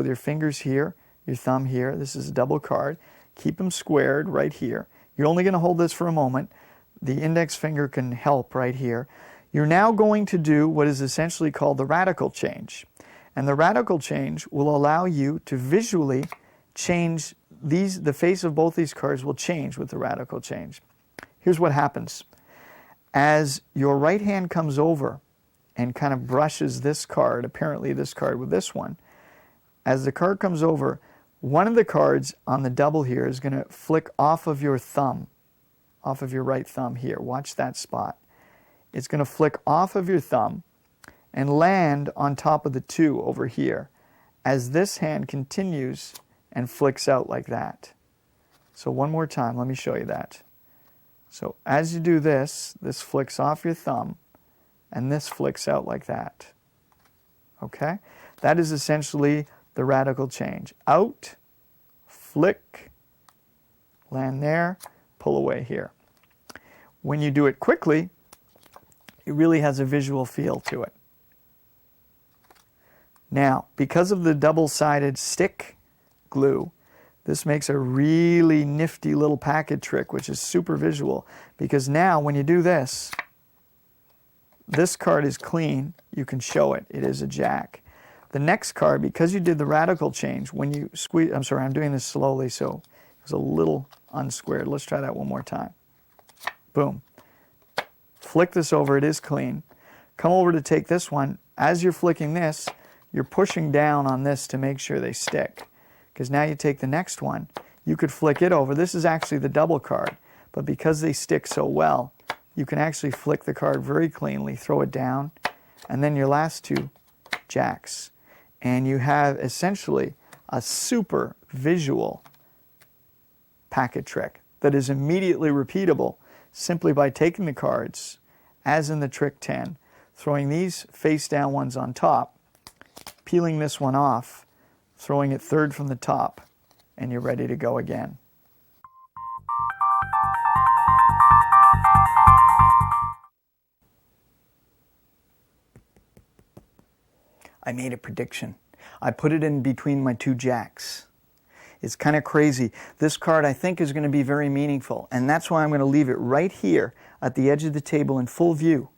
with your fingers here, your thumb here. This is a double card. Keep them squared right here. You're only going to hold this for a moment. The index finger can help right here. You're now going to do what is essentially called the radical change. And the radical change will allow you to visually change these, the face of both these cards will change with the radical change. Here's what happens. As your right hand comes over and kind of brushes this card, apparently this card with this one, as the card comes over, one of the cards on the double here is going to flick off of your thumb, off of your right thumb here. Watch that spot. It's going to flick off of your thumb and land on top of the 2 over here as this hand continues and flicks out like that. So one more time, let me show you that. So as you do this, this flicks off your thumb and this flicks out like that. Okay? That is essentially the radical change. Out, flick, land there, pull away here. When you do it quickly, it really has a visual feel to it. Now, because of the double-sided stick glue, this makes a really nifty little packet trick, which is super visual, because now when you do this, this card is clean. You can show it. It is a jack. The next card, because you did the radical change, when you squeeze, I'm sorry, I'm doing this slowly, so it was a little unsquared. Let's try that one more time. Boom. Flick this over. It is clean. Come over to take this one. As you're flicking this, you're pushing down on this to make sure they stick. Because now you take the next one, you could flick it over. This is actually the double card, but because they stick so well, you can actually flick the card very cleanly, throw it down, and then your last 2 jacks. And you have essentially a super visual packet trick that is immediately repeatable simply by taking the cards, as in the trick 10, throwing these face down ones on top, peeling this one off, throwing it third from the top, and you're ready to go again. I made a prediction. I put it in between my 2 jacks. It's kind of crazy. This card I think is going to be very meaningful, and that's why I'm going to leave it right here at the edge of the table in full view.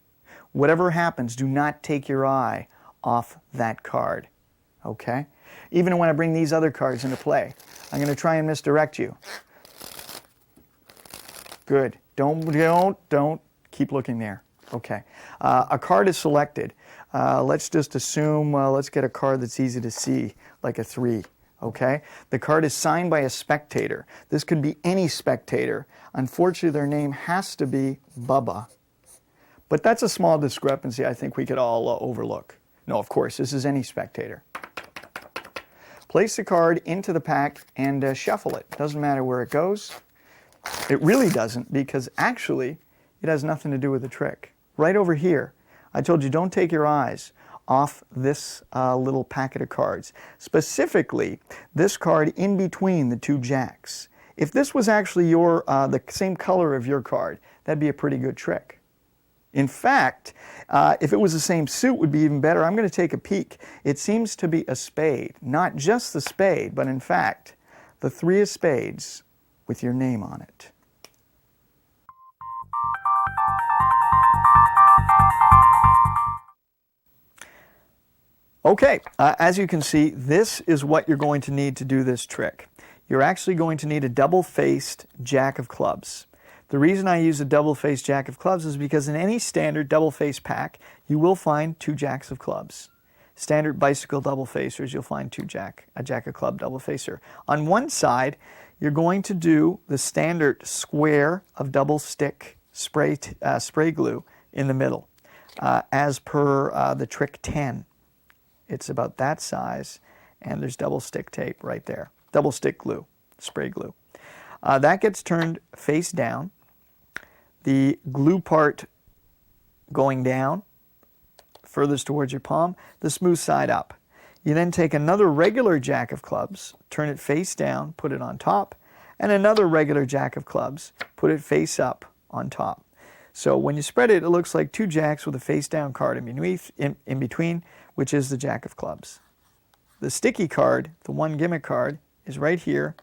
Whatever happens, do not take your eye off that card. Okay? Even when I bring these other cards into play, I'm going to try and misdirect you. Good. Don't keep looking there. Okay. A card is selected. Let's just assume, let's get a card that's easy to see, like a 3. Okay? The card is signed by a spectator. This could be any spectator. Unfortunately, their name has to be Bubba. But that's a small discrepancy I think we could all overlook. No, of course, this is any spectator. Place the card into the pack and shuffle it. Doesn't matter where it goes. It really doesn't, because actually it has nothing to do with the trick. Right over here, I told you don't take your eyes off this little packet of cards. Specifically, this card in between the 2 jacks. If this was actually your the same color of your card, that'd be a pretty good trick. In fact, if it was the same suit, it would be even better. I'm going to take a peek. It seems to be a spade. Not just the spade, but in fact, the 3 of spades with your name on it. Okay, as you can see, this is what you're going to need to do this trick. You're actually going to need a double-faced jack of clubs. The reason I use a double-faced jack of clubs is because in any standard double-faced pack, you will find 2 jacks of clubs. Standard bicycle double-facers, you'll find a jack of club double-facer. On one side, you're going to do the standard square of double-stick spray glue in the middle, as per the trick 10. It's about that size, and there's double-stick tape right there. Double-stick glue, spray glue. That gets turned face down. The glue part going down, furthest towards your palm, the smooth side up. You then take another regular jack of clubs, turn it face down, put it on top, and another regular jack of clubs, put it face up on top. So when you spread it, it looks like 2 jacks with a face down card in between, which is the jack of clubs. The sticky card, the one gimmick card, is right here.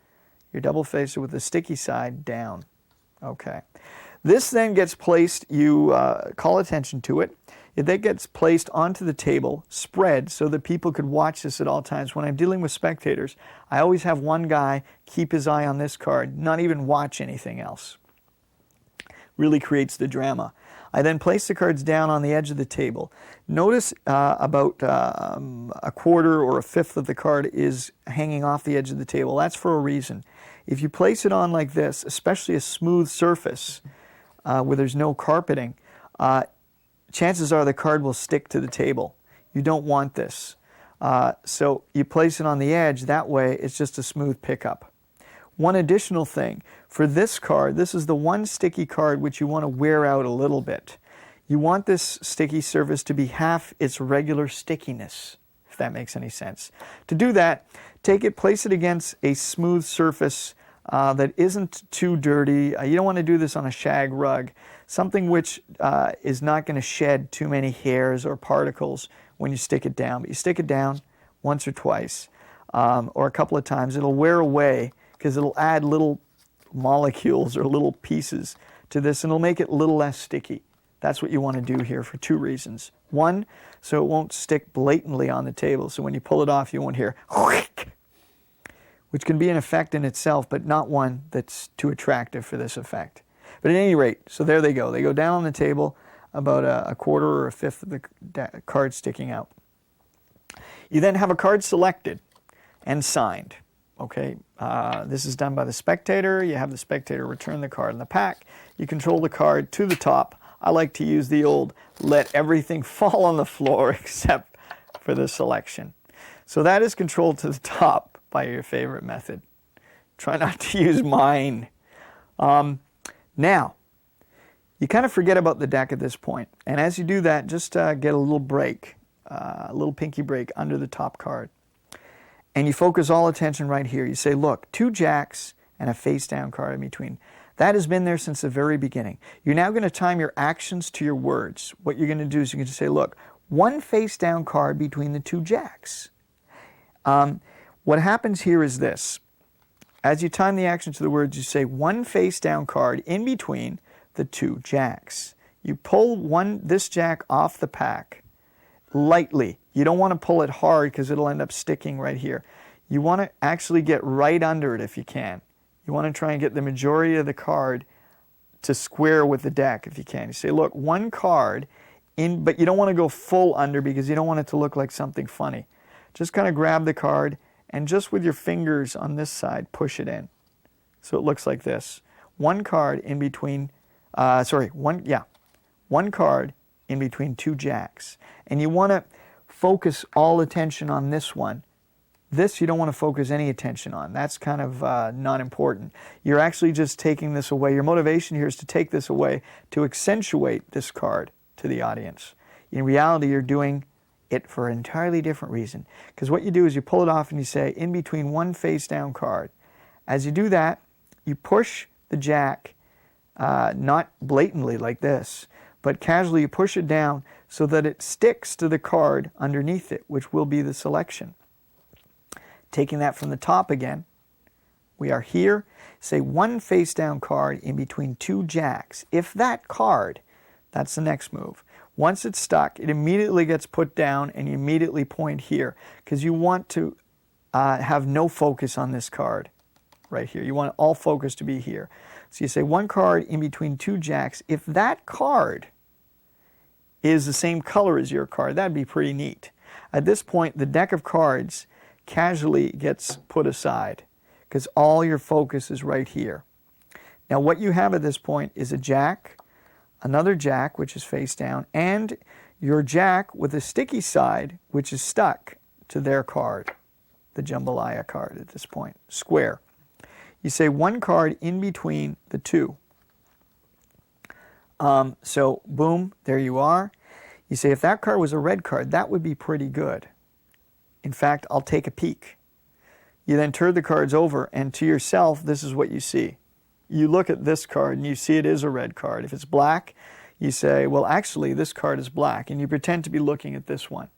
You're double faced with the sticky side down. Okay. This then gets placed, you call attention to it. It then gets placed onto the table, spread, so that people could watch this at all times. When I'm dealing with spectators, I always have one guy keep his eye on this card, not even watch anything else. Really creates the drama. I then place the cards down on the edge of the table. Notice about a quarter or a fifth of the card is hanging off the edge of the table. That's for a reason. If you place it on like this, especially a smooth surface where there's no carpeting, chances are the card will stick to the table. You don't want this. So you place it on the edge, that way it's just a smooth pickup. One additional thing, for this card, this is the one sticky card which you want to wear out a little bit. You want this sticky surface to be half its regular stickiness, if that makes any sense. To do that, take it, place it against a smooth surface that isn't too dirty. You don't want to do this on a shag rug, something which is not going to shed too many hairs or particles when you stick it down. But you stick it down once or twice or a couple of times. It'll wear away because it'll add little molecules or little pieces to this, and it'll make it a little less sticky. That's what you want to do here for two reasons. One, so it won't stick blatantly on the table, so when you pull it off you won't hear which can be an effect in itself, but not one that's too attractive for this effect. But at any rate, so there they go. They go down on the table, about a quarter or a fifth of the card sticking out. You then have a card selected and signed. Okay, this is done by the spectator. You have the spectator return the card in the pack. You control the card to the top. I like to use the old let everything fall on the floor except for the selection. So that is controlled to the top by your favorite method. Try not to use mine. Now, you kind of forget about the deck at this point. And as you do that, just get a little break, a little pinky break under the top card. And you focus all attention right here. You say, look, 2 jacks and a face-down card in between. That has been there since the very beginning. You're now going to time your actions to your words. What you're going to do is you're going to say, look, 1 face-down card between the 2 jacks. What happens here is this. As you time the action to the words, you say 1 face-down card in between the 2 jacks. You pull this jack off the pack lightly. You don't want to pull it hard because it'll end up sticking right here. You want to actually get right under it if you can. You want to try and get the majority of the card to square with the deck if you can. You say, look, 1 card in, but you don't want to go full under because you don't want it to look like something funny. Just kind of grab the card and just with your fingers on this side, push it in. So it looks like this. 1 card in between, one card in between 2 jacks. And you want to focus all attention on this one. This you don't want to focus any attention on. That's kind of not important. You're actually just taking this away. Your motivation here is to take this away, to accentuate this card to the audience. In reality, you're doing it for an entirely different reason. Because what you do is you pull it off and you say, in between 1 face-down card. As you do that, you push the jack, not blatantly like this, but casually you push it down so that it sticks to the card underneath it, which will be the selection. Taking that from the top again, we are here. Say 1 face-down card in between 2 jacks. If that card, that's the next move. Once it's stuck, it immediately gets put down and you immediately point here because you want to have no focus on this card right here. You want all focus to be here. So you say 1 card in between 2 jacks. If that card is the same color as your card, that'd be pretty neat. At this point, the deck of cards casually gets put aside because all your focus is right here. Now what you have at this point is a jack, another jack which is face down, and your jack with a sticky side which is stuck to their card, the jambalaya card at this point, square. You say 1 card in between the 2. So boom, there you are. You say if that card was a red card, that would be pretty good. In fact, I'll take a peek. You then turn the cards over, and to yourself, this is what you see. You look at this card, and you see it is a red card. If it's black, you say, well, actually, this card is black, and you pretend to be looking at this one.